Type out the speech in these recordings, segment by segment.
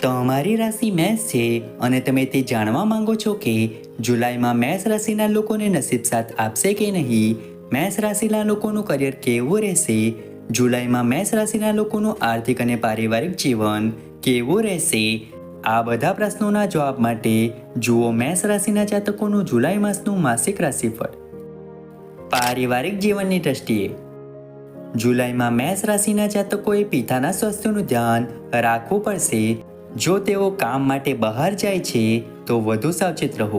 તમારી રાશિ મેષ છે અને તમે તે જાણવા માંગો છો કે જુલાઈમાં મેષ રાશિના લોકોને નસીબ સાથ આપશે કે નહીં. મેષ રાશિના લોકોનું કરિયર કેવું રહેશે. જુલાઈમાં મેષ રાશિના લોકોનું આર્થિક અને પારિવારિક જીવન કેવું રહેશે. આ બધા પ્રશ્નોના જવાબ માટે જુઓ મેષ રાશિના જાતકોનું જુલાઈ માસનું માસિક રાશિફળ. પારિવારિક જીવનની દ્રષ્ટિએ જુલાઈમાં મેષ રાશિના જાતકોએ પિતાના સ્વાસ્થ્યનું ધ્યાન રાખવું પડશે. જો તેઓ કામ માટે બહાર જાય છે તો વધુ સાવચેત રહો.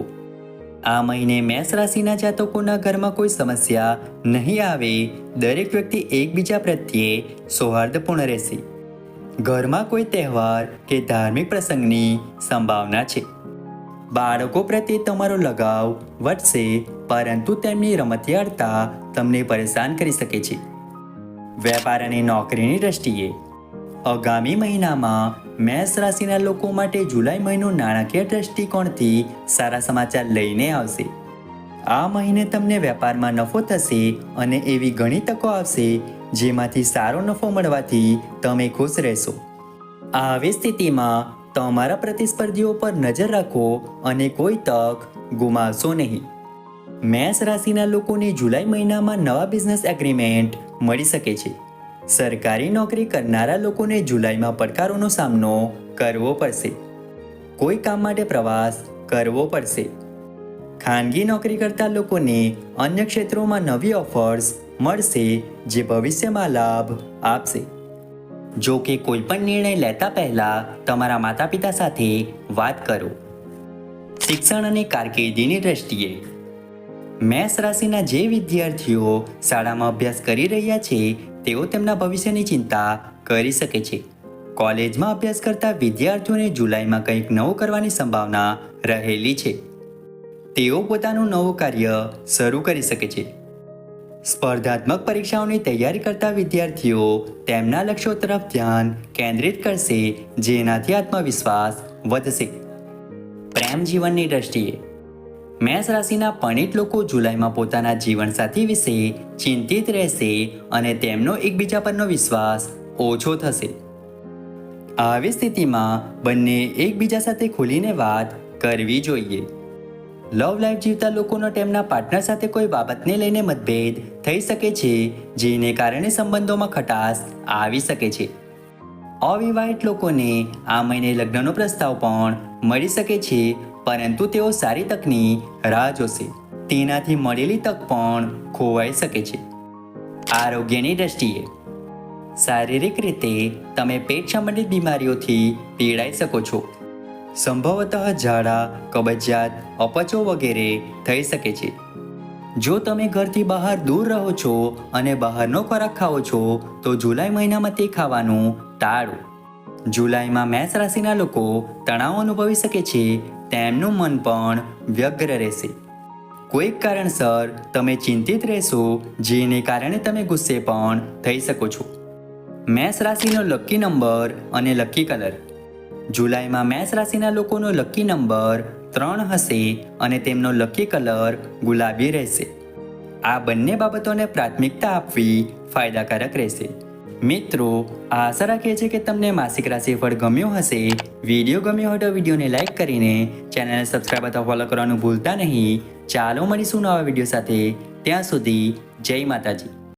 આ મહિને મેષ રાશિના જાતકોના ઘરમાં કોઈ સમસ્યા નહીં આવે. દરેક વ્યક્તિ એકબીજા પ્રત્યે સૌહાર્દપૂર્ણ રહેશે. ઘરમાં કોઈ તહેવાર કે ધાર્મિક પ્રસંગની સંભાવના છે. બાળકો પ્રત્યે તમારો લગાવ વધશે, પરંતુ તેમની રમતિયાળતા તમને પરેશાન કરી શકે છે. વેપાર અને નોકરીની દ્રષ્ટિએ આગામી મહિનામાં મેષ રાશિના લોકો માટે જુલાઈ મહિનો નાણાકીય દ્રષ્ટિકોણથી સારા સમાચાર લઈને આવશે. આ મહિને તમને વેપારમાં નફો થશે અને એવી ઘણી તકો આવશે જેમાંથી સારો નફો મળવાથી તમે ખુશ રહેશો. આવી સ્થિતિમાં તમારા પ્રતિસ્પર્ધીઓ પર નજર રાખો અને કોઈ તક ગુમાવશો નહીં. મેષ રાશિના લોકોને જુલાઈ મહિનામાં નવા બિઝનેસ એગ્રીમેન્ટ મળી શકે છે. સરકારી નોકરી કરનારા લોકોને જુલાઈમાં પડકારોનો સામનો કરવો પડશે. કોઈ કામ માટે પ્રવાસ કરવો પડશે. ખાનગી નોકરી કરતા લોકોને અન્ય ક્ષેત્રોમાં નવી ઓફર્સ મળશે જે ભવિષ્યમાં લાભ આપશે. જો કે કોઈ પણ નિર્ણય લેતા પહેલા તમારા માતા પિતા સાથે વાત કરો. શિક્ષણ અને કારકિર્દીની દ્રષ્ટિએ મેષ રાશિના જે વિદ્યાર્થીઓ શાળામાં અભ્યાસ કરી રહ્યા છે તેઓ તેમના ભવિષ્યની ચિંતા કરી શકે છે. કોલેજમાં અભ્યાસ કરતા વિદ્યાર્થીઓને જુલાઈમાં કંઈક નવું કરવાની સંભાવના રહેલી છે. તેઓ પોતાનું નવું કાર્ય શરૂ કરી શકે છે. સ્પર્ધાત્મક પરીક્ષાઓની તૈયારી કરતા વિદ્યાર્થીઓ તેમના લક્ષ્યો તરફ ધ્યાન કેન્દ્રિત કરશે, જેનાથી આત્મવિશ્વાસ વધશે. પ્રેમ જીવનની દ્રષ્ટિએ મેષ રાશિના પરિણીત લોકો જુલાઈમાં પોતાના જીવનસાથી વિશે ચિંતિત રહેશે અને તેમનો એકબીજા પરનો વિશ્વાસ ઓછો થશે. આવી સ્થિતિમાં બંને એકબીજા સાથે ખુલીને વાત કરવી જોઈએ. લવ લાઈફ જીવતા લોકોનો તેમના પાર્ટનર સાથે કોઈ બાબતને લઈને મતભેદ થઈ શકે છે, જેને કારણે સંબંધોમાં ખટાશ આવી શકે છે. અવિવાહિત લોકોને આ મહિને લગ્નનો પ્રસ્તાવ પણ મળી શકે છે, પરંતુ તેઓ સારી તકની રાહ જોશે. તેનાથી મળેલી તક પણ ખોવાઈ શકે છે. આરોગ્યની દ્રષ્ટિએ શારીરિક રીતે તમે પેટ સંબંધિત બીમારીઓથી પીડાઈ શકો છો. સંભવતઃ ઝાડા, કબજિયાત, અપચો વગેરે થઈ શકે છે. જો તમે ઘરથી બહાર દૂર રહો છો અને બહારનો ખોરાક ખાઓ છો તો જુલાઈ મહિનામાં તે ખાવાનું ટાળો. જુલાઈમાં મેષ રાશિના લોકો તણાવ અનુભવી શકે છે. તેમનું મન પણ વ્યગ્ર રહેશે. કોઈક કારણસર તમે ચિંતિત રહેશો, જેને કારણે તમે ગુસ્સે પણ થઈ શકો છો. મેષ રાશિનો લકી નંબર અને લકી કલર જુલાઈમાં મેષ રાશિના લોકોનો લકી નંબર 3 હશે અને તેમનો લકી કલર ગુલાબી રહેશે. આ બંને બાબતોને પ્રાથમિકતા આપવી ફાયદાકારક રહેશે. મિત્રો, આશા રાખીએ છીએ કે તમને માસિક રાશિફળ ગમ્યું હશે. વિડીયો ગમ્યો હોય તો વિડીયોને લાઈક કરીને ચેનલને સબસ્ક્રાઈબ અથવા ફોલો કરવાનું ભૂલતા નહીં. ચાલો મળીશું નવા વિડીયો સાથે. ત્યાં સુધી જય માતાજી.